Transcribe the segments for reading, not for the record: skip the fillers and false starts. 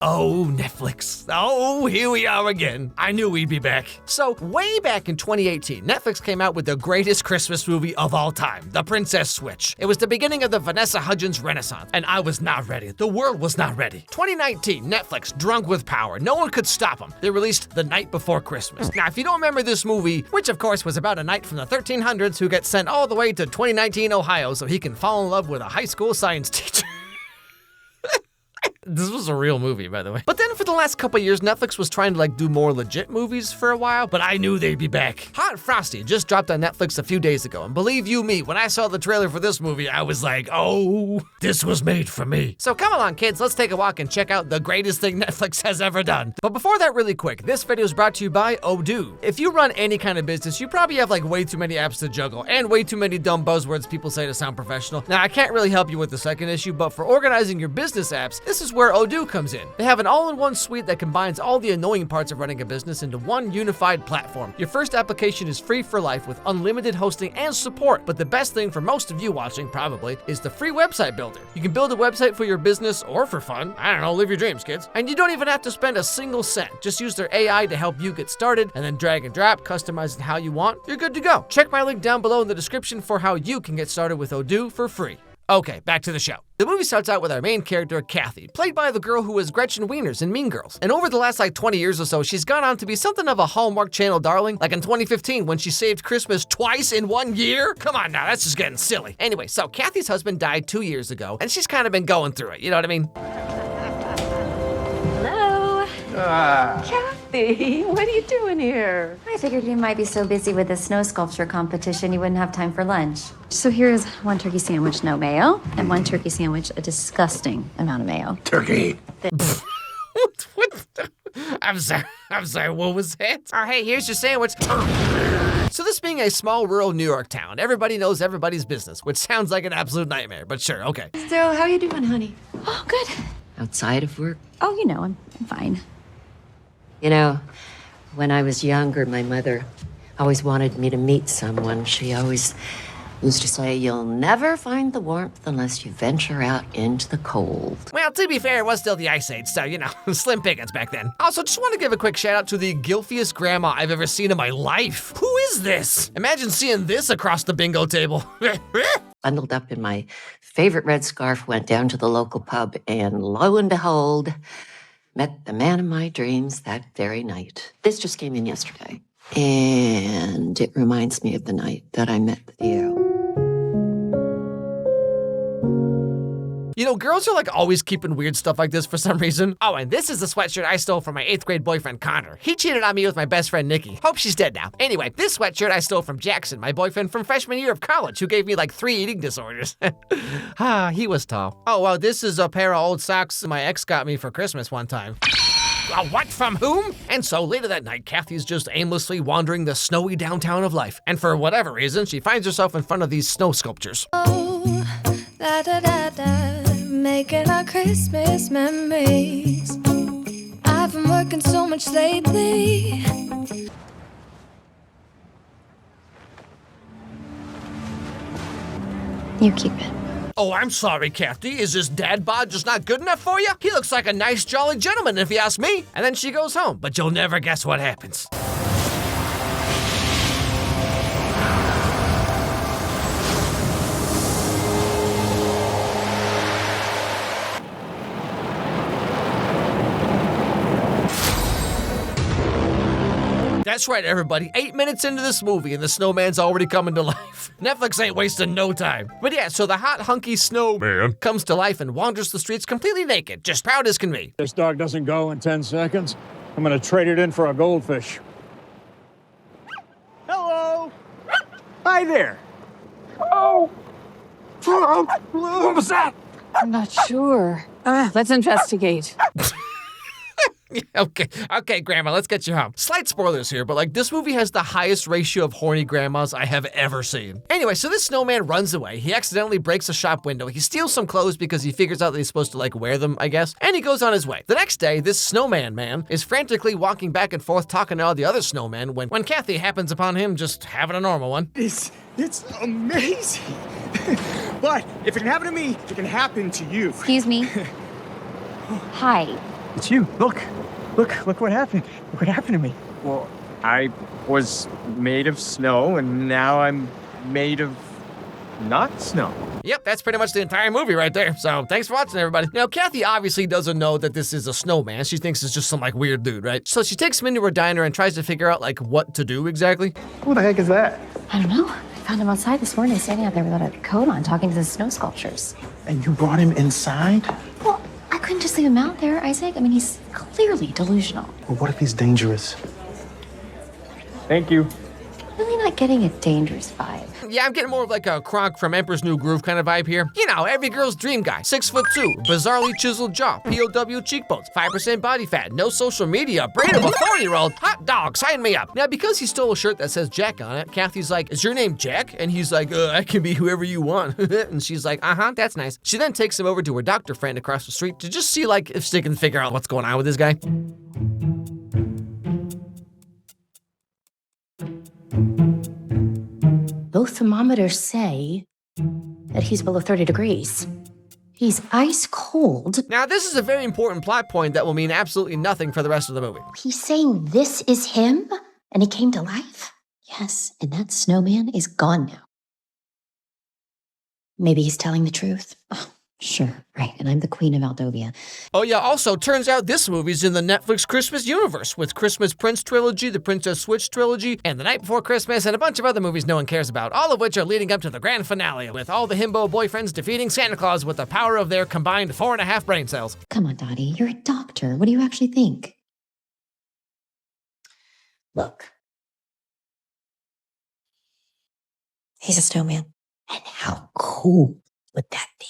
Oh, Netflix. Oh, here we are again. I knew we'd be back. So, way back in 2018, Netflix came out with the greatest Christmas movie of all time, The Princess Switch. It was the beginning of the Vanessa Hudgens Renaissance, and I was not ready. The world was not ready. 2019, Netflix, drunk with power. No one could stop them. They released The Night Before Christmas. Now, if you don't remember this movie, which of course was about a knight from the 1300s who gets sent all the way to 2019 Ohio so he can fall in love with a high school science teacher. This was a real movie, by the way. But then for the last couple years, Netflix was trying to do more legit movies for a while, but I knew they'd be back. Hot and Frosty just dropped on Netflix a few days ago, and believe you me, when I saw the trailer for this movie, I was like, oh, this was made for me. So come along, kids, let's take a walk and check out the greatest thing Netflix has ever done. But before that, really quick, this video is brought to you by Odoo. If you run any kind of business, you probably have way too many apps to juggle, and way too many dumb buzzwords people say to sound professional. Now, I can't really help you with the second issue, but for organizing your business apps, this is where Odoo comes in. They have an all-in-one suite that combines all the annoying parts of running a business into one unified platform. Your first application is free for life with unlimited hosting and support, but the best thing for most of you watching, probably, is the free website builder. You can build a website for your business or for fun. I don't know, live your dreams, kids. And you don't even have to spend a single cent. Just use their AI to help you get started, and then drag and drop, customize it how you want. You're good to go. Check my link down below in the description for how you can get started with Odoo for free. Okay, back to the show. The movie starts out with our main character, Cathy, played by the girl who was Gretchen Wieners in Mean Girls. And over the last 20 years or so, she's gone on to be something of a Hallmark Channel darling, like in 2015 when she saved Christmas twice in 1 year. Come on now, that's just getting silly. Anyway, so Cathy's husband died 2 years ago, and she's kind of been going through it, you know what I mean? Hello. Cathy, what are you doing here? I figured you might be so busy with the snow sculpture competition you wouldn't have time for lunch. So here's one turkey sandwich, no mayo, and one turkey sandwich, a disgusting amount of mayo. Turkey. I'm sorry, what was that? Oh, hey, here's your sandwich. So this being a small rural New York town, everybody knows everybody's business, which sounds like an absolute nightmare, but sure, okay. So, how you doing, honey? Oh, good. Outside of work? Oh, you know, I'm fine. You know, when I was younger, my mother always wanted me to meet someone. She always used to say, you'll never find the warmth unless you venture out into the cold. Well, to be fair, it was still the Ice Age, so, slim pickings back then. Also, just want to give a quick shout out to the gilfiest grandma I've ever seen in my life. Who is this? Imagine seeing this across the bingo table. Bundled up in my favorite red scarf, went down to the local pub, and lo and behold, met the man of my dreams that very night. This just came in yesterday, and it reminds me of the night that I met you. You know, girls are always keeping weird stuff like this for some reason. Oh, and this is the sweatshirt I stole from my 8th grade boyfriend, Connor. He cheated on me with my best friend, Nikki. Hope she's dead now. Anyway, this sweatshirt I stole from Jackson, my boyfriend from freshman year of college, who gave me 3 eating disorders. He was tall. Oh, well, this is a pair of old socks my ex got me for Christmas one time. What, from whom? And so later that night, Cathy's just aimlessly wandering the snowy downtown of life. And for whatever reason, she finds herself in front of these snow sculptures. Oh, da da da da, making our Christmas memories. I've been working so much lately. You keep it. Oh, I'm sorry, Cathy. Is this dad bod just not good enough for you? He looks like a nice, jolly gentleman, if you ask me. And then she goes home, but you'll never guess what happens. That's right, everybody. 8 minutes into this movie and the snowman's already coming to life. Netflix ain't wasting no time. But yeah, so the hot, hunky snowman comes to life and wanders the streets completely naked, just proud as can be. This dog doesn't go in 10 seconds. I'm gonna trade it in for a goldfish. Hello! Hi there! Oh! What was that? I'm not sure. Let's investigate. Okay, Grandma, let's get you home. Slight spoilers here, but this movie has the highest ratio of horny grandmas I have ever seen. Anyway, so this snowman runs away. He accidentally breaks a shop window. He steals some clothes because he figures out that he's supposed to wear them, I guess, and he goes on his way. The next day, this snowman man is frantically walking back and forth talking to all the other snowmen when Cathy happens upon him just having a normal one. It's amazing. But if it can happen to me, it can happen to you. Excuse me. Hi. It's you. Look what happened. Look what happened to me. Well, I was made of snow, and now I'm made of not snow. Yep, that's pretty much the entire movie right there. So thanks for watching, everybody. Now, Cathy obviously doesn't know that this is a snowman. She thinks it's just some like weird dude, right? So she takes him into her diner and tries to figure out like what to do exactly. Who the heck is that? I don't know. I found him outside this morning, standing out there without a coat on, talking to the snow sculptures. And you brought him inside? Well, I couldn't just leave him out there, Isaac. I mean, he's clearly delusional. Well, what if he's dangerous? Thank you. Really not getting a dangerous vibe. Yeah, I'm getting more of like a Kronk from Emperor's New Groove kind of vibe here. You know, every girl's dream guy. 6'2", bizarrely chiseled jaw, POW cheekbones, 5% body fat, no social media, brain of a 4-year-old. Hot dog, sign me up. Now, because he stole a shirt that says Jack on it, Cathy's like, is your name Jack? And he's like, I can be whoever you want. And she's like, that's nice. She then takes him over to her doctor friend across the street to just see like if she can figure out what's going on with this guy. Both thermometers say that he's below 30 degrees. He's ice cold. Now, this is a very important plot point that will mean absolutely nothing for the rest of the movie. He's saying this is him and he came to life? Yes, and that snowman is gone now. Maybe he's telling the truth. Oh, sure, right, and I'm the queen of Aldovia. Oh yeah, also, turns out this movie's in the Netflix Christmas universe with Christmas Prince trilogy, the Princess Switch trilogy, and The Night Before Christmas, and a bunch of other movies no one cares about, all of which are leading up to the grand finale, with all the himbo boyfriends defeating Santa Claus with the power of their combined 4.5 brain cells. Come on, Dottie, you're a doctor. What do you actually think? Look. He's a snowman. And how cool would that be?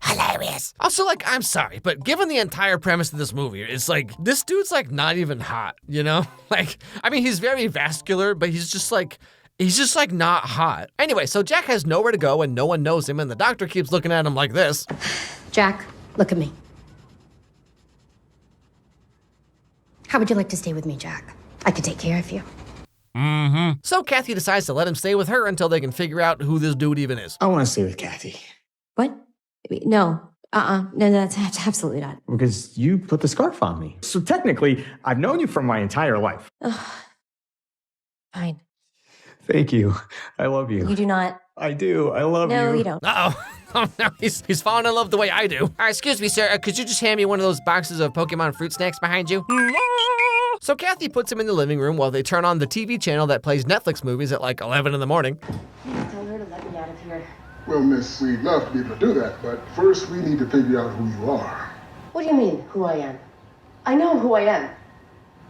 Hilarious. Also, like, I'm sorry, but given the entire premise of this movie, it's like, this dude's like not even hot, you know? Like, I mean, he's very vascular, but he's just like not hot. Anyway, so Jack has nowhere to go and no one knows him, and the doctor keeps looking at him like this. Jack, look at me. How would you like to stay with me, Jack? I could take care of you. So Cathy decides to let him stay with her until they can figure out who this dude even is. I want to stay with Cathy. What? No. No, that's absolutely not. Because you put the scarf on me. So technically, I've known you for my entire life. Fine. Thank you. I love you. You do not. I do. I love you. No, you don't. Uh-oh. Oh, no, he's falling in love the way I do. Excuse me, sir. Could you just hand me one of those boxes of Pokemon fruit snacks behind you? So Cathy puts him in the living room while they turn on the TV channel that plays Netflix movies at like 11 in the morning. Tell her to let me out of here. Well, miss, we'd love to be able to do that, but first we need to figure out who you are. What do you mean, who I am? I know who I am.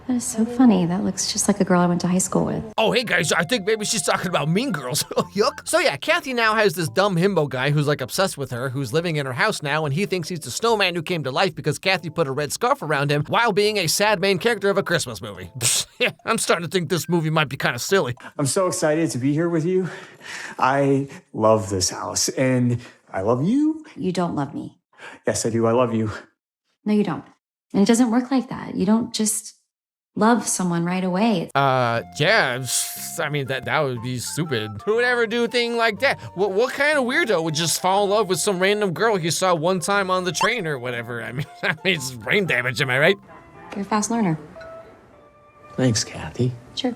That is so funny. That looks just like a girl I went to high school with. Oh, hey guys, I think maybe she's talking about Mean Girls. Yuck. So yeah, Cathy now has this dumb himbo guy who's like obsessed with her, who's living in her house now, and he thinks he's the snowman who came to life because Cathy put a red scarf around him while being a sad main character of a Christmas movie. Yeah, I'm starting to think this movie might be kind of silly. I'm so excited to be here with you. I love this house, and I love you. You don't love me. Yes, I do. I love you. No, you don't. And it doesn't work like that. You don't just love someone right away. Yeah, I mean, that would be stupid. Who would ever do a thing like that? What kind of weirdo would just fall in love with some random girl he saw one time on the train or whatever? I mean, it's brain damage, am I right? You're a fast learner. Thanks, Cathy. Sure.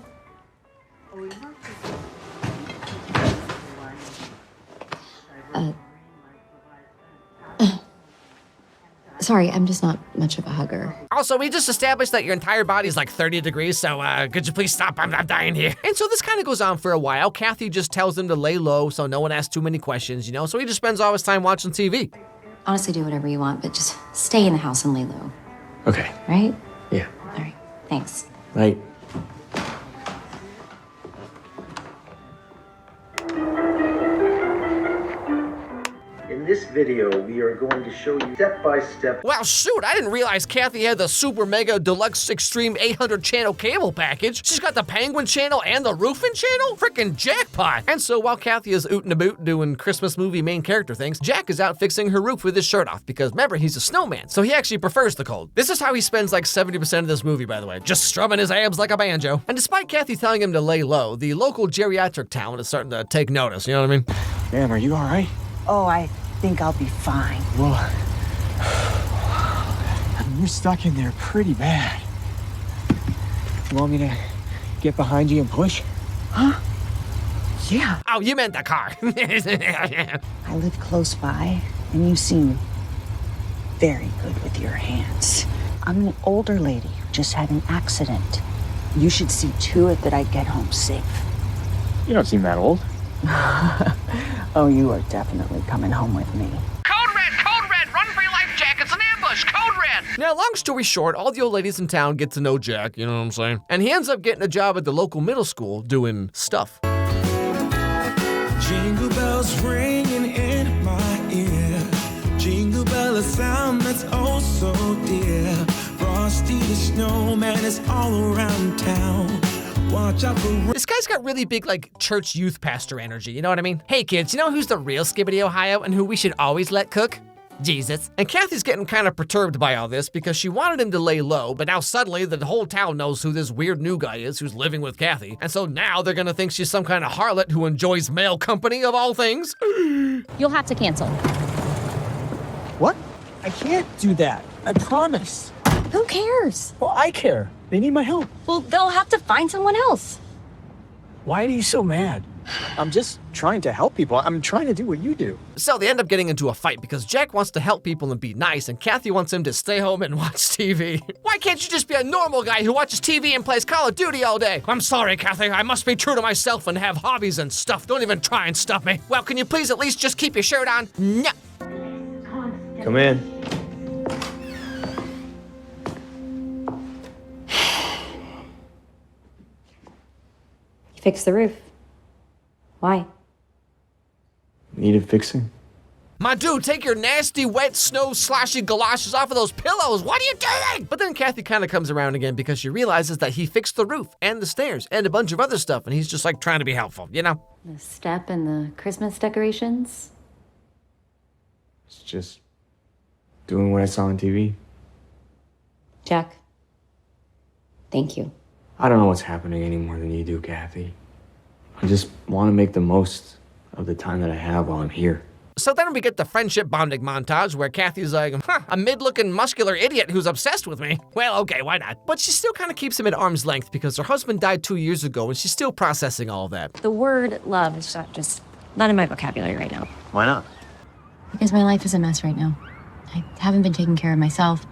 Sorry, I'm just not much of a hugger. Also, we just established that your entire body's like 30 degrees, so could you please stop? I'm dying here. And so this kind of goes on for a while. Cathy just tells him to lay low so no one asks too many questions, you know? So he just spends all his time watching TV. Honestly, do whatever you want, but just stay in the house and lay low. Okay. Right? Yeah. All right. Thanks. Right. In this video, we are going to show you step-by-step. Well, shoot, I didn't realize Cathy had the Super Mega Deluxe Extreme 800 channel cable package. She's got the Penguin channel and the Roofing channel? Frickin' jackpot! And so while Cathy is ootin' a boot doing Christmas movie main character things, Jack is out fixing her roof with his shirt off because remember, he's a snowman, so he actually prefers the cold. This is how he spends like 70% of this movie, by the way, just strumming his abs like a banjo. And despite Cathy telling him to lay low, the local geriatric town is starting to take notice, you know what I mean? Ma'am, are you all right? Oh, I think I'll be fine. Well, you're stuck in there pretty bad. You want me to get behind you and push? Huh? Yeah. Oh, you meant the car. I live close by, and you seem very good with your hands. I'm an older lady who just had an accident. You should see to it that I get home safe. You don't seem that old. Oh, you are definitely coming home with me. Code red, run for your life, Jack. It's an ambush. Code red. Now, long story short, all the old ladies in town get to know Jack, you know what I'm saying? And he ends up getting a job at the local middle school doing stuff. Jingle bells ringing in my ear. Jingle bell, a sound that's oh so dear. Frosty the snowman is all around town. Watch out for... This guy's got really big, like, church youth pastor energy, you know what I mean? Hey kids, you know who's the real Skibbity Ohio and who we should always let cook? Jesus. And Cathy's getting kind of perturbed by all this because she wanted him to lay low, but now suddenly the whole town knows who this weird new guy is who's living with Cathy. And so now they're gonna think she's some kind of harlot who enjoys male company of all things. You'll have to cancel. What? I can't do that. I promise. Who cares? Well, I care. They need my help. Well, they'll have to find someone else. Why are you so mad? I'm just trying to help people. I'm trying to do what you do. So they end up getting into a fight because Jack wants to help people and be nice, and Cathy wants him to stay home and watch TV. Why can't you just be a normal guy who watches TV and plays Call of Duty all day? I'm sorry, Cathy. I must be true to myself and have hobbies and stuff. Don't even try and stop me. Well, can you please at least just keep your shirt on? No. Come in. Fix the roof. Why? Needed fixing. My dude, take your nasty, wet, snow, sloshy galoshes off of those pillows. What are you doing? But then Cathy kind of comes around again because she realizes that he fixed the roof and the stairs and a bunch of other stuff, and he's just like trying to be helpful, you know? The step and the Christmas decorations. It's just doing what I saw on TV. Jack, thank you. I don't know what's happening any more than you do, Cathy. I just want to make the most of the time that I have while I'm here. So then we get the friendship bonding montage where Cathy's like, a mid-looking muscular idiot who's obsessed with me. Well, okay, why not? But she still kind of keeps him at arm's length because her husband died 2 years ago and she's still processing all of that. The word love is not in my vocabulary right now. Why not? Because my life is a mess right now. I haven't been taking care of myself,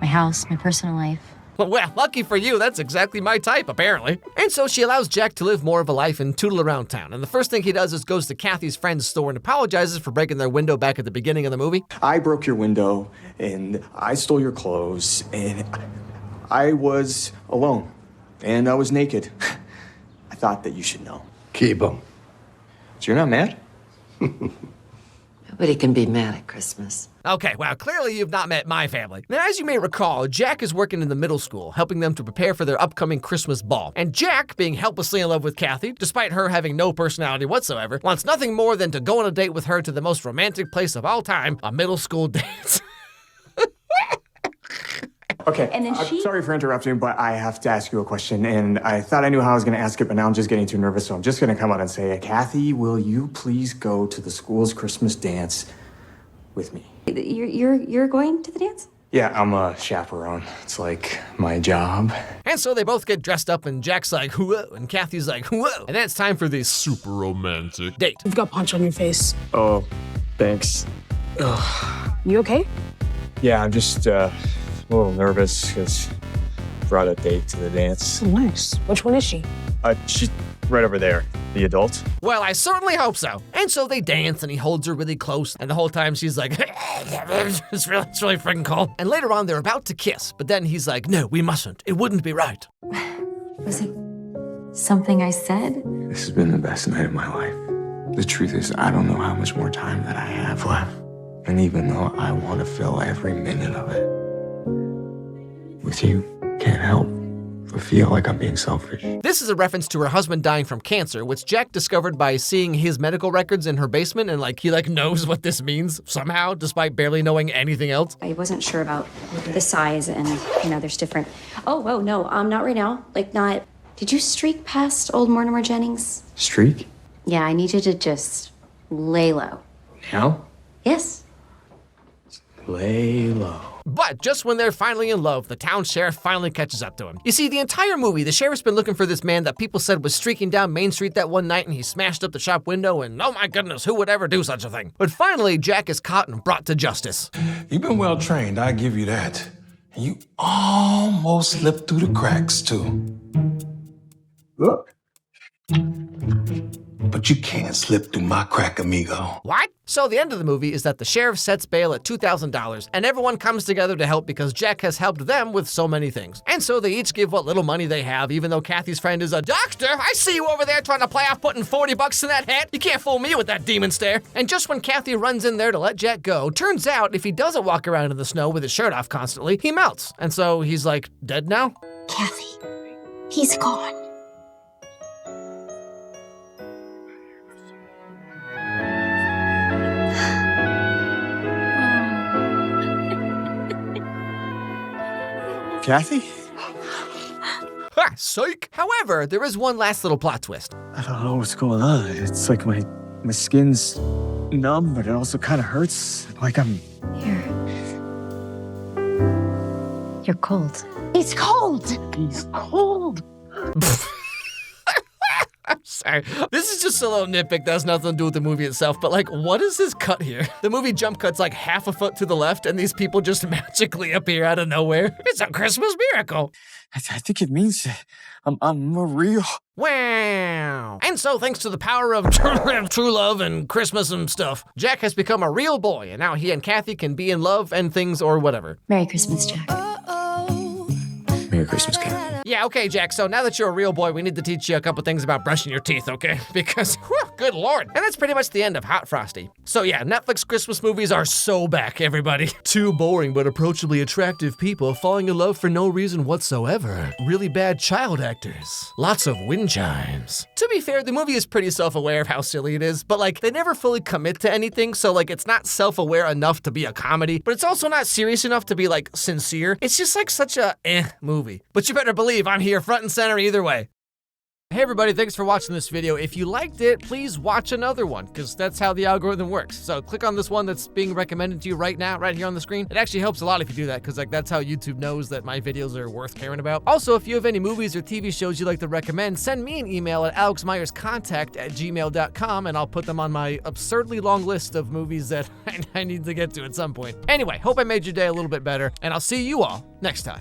my house, my personal life. Well, lucky for you, that's exactly my type, apparently. And so she allows Jack to live more of a life and tootle around town. And the first thing he does is goes to Cathy's friend's store and apologizes for breaking their window back at the beginning of the movie. I broke your window, and I stole your clothes, and I was alone, and I was naked. I thought that you should know. Keep 'em. So you're not mad? Nobody can be mad at Christmas. Okay, well, clearly you've not met my family. Now, as you may recall, Jack is working in the middle school, helping them to prepare for their upcoming Christmas ball. And Jack, being helplessly in love with Cathy, despite her having no personality whatsoever, wants nothing more than to go on a date with her to the most romantic place of all time, a middle school dance. Okay, And then I'm sorry for interrupting, but I have to ask you a question, and I thought I knew how I was going to ask it, but now I'm just getting too nervous, so I'm just going to come out and say, Cathy, will you please go to the school's Christmas dance with me? You're going to the dance? Yeah, I'm a chaperone. It's like my job. And so they both get dressed up, and Jack's like, whoa, and Cathy's like, whoa. And then it's time for the super romantic date. You've got punch on your face. Oh, thanks. Ugh. You okay? Yeah, I'm just a little nervous because brought a date to the dance. Oh, nice. Which one is she? She's right over there, the adult. Well, I certainly hope so. And so they dance, and he holds her really close, and the whole time she's like, it's really freaking cold. And later on, they're about to kiss, but then he's like, no, we mustn't. It wouldn't be right. Was it something I said? This has been the best night of my life. The truth is, I don't know how much more time that I have left. And even though I want to fill every minute of it with you, can't help but feel like I'm being selfish. This is a reference to her husband dying from cancer, which Jack discovered by seeing his medical records in her basement, and he knows what this means somehow, despite barely knowing anything else. I wasn't sure about the size and, there's different... Oh, no, not right now. Not... Did you streak past old Mortimer Jennings? Streak? Yeah, I need you to just lay low. Now? Yes. Lay low. But just when they're finally in love, the town sheriff finally catches up to him. You see, the entire movie, the sheriff's been looking for this man that people said was streaking down Main Street that one night and he smashed up the shop window and oh my goodness, who would ever do such a thing? But finally, Jack is caught and brought to justice. You've been well trained, I give you that. And you almost slipped through the cracks, too. Look. But you can't slip through my crack, amigo. What? So the end of the movie is that the sheriff sets bail at $2,000 and everyone comes together to help because Jack has helped them with so many things. And so they each give what little money they have, even though Cathy's friend is a doctor. I see you over there trying to play off putting $40 in that hat. You can't fool me with that demon stare. And just when Cathy runs in there to let Jack go, turns out if he doesn't walk around in the snow with his shirt off constantly, he melts. And so he's like, dead now? Cathy, he's gone. Cathy? Ha, psych! However, there is one last little plot twist. I don't know what's going on. It's like my skin's numb, but it also kind of hurts. Like I'm... You're cold. He's cold. He's cold. I'm sorry. This is just a little nitpick that has nothing to do with the movie itself, but like, what is this cut here? The movie jump cuts like half a foot to the left and these people just magically appear out of nowhere. It's a Christmas miracle. I think it means I'm a real... Wow. And so thanks to the power of true love and Christmas and stuff, Jack has become a real boy and now he and Cathy can be in love and things or whatever. Merry Christmas, Jack. Merry Christmas, Cathy. Yeah, okay, Jack, so now that you're a real boy, we need to teach you a couple things about brushing your teeth, okay? Because, whew, good lord. And that's pretty much the end of Hot Frosty. So yeah, Netflix Christmas movies are so back, everybody. Two boring but approachably attractive people falling in love for no reason whatsoever. Really bad child actors. Lots of wind chimes. To be fair, the movie is pretty self-aware of how silly it is, but like, they never fully commit to anything, so like, it's not self-aware enough to be a comedy, but it's also not serious enough to be like, sincere. It's just like such a movie. But you better believe I'm here front and center either way. Hey everybody, thanks for watching this video. If you liked it, please watch another one, because that's how the algorithm works. So click on this one that's being recommended to you right now, right here on the screen. It actually helps a lot if you do that, because like that's how YouTube knows that my videos are worth caring about. Also, if you have any movies or TV shows you'd like to recommend, send me an email at alexmeyerscontact@gmail.com and I'll put them on my absurdly long list of movies that I need to get to at some point. Anyway, hope I made your day a little bit better, and I'll see you all next time.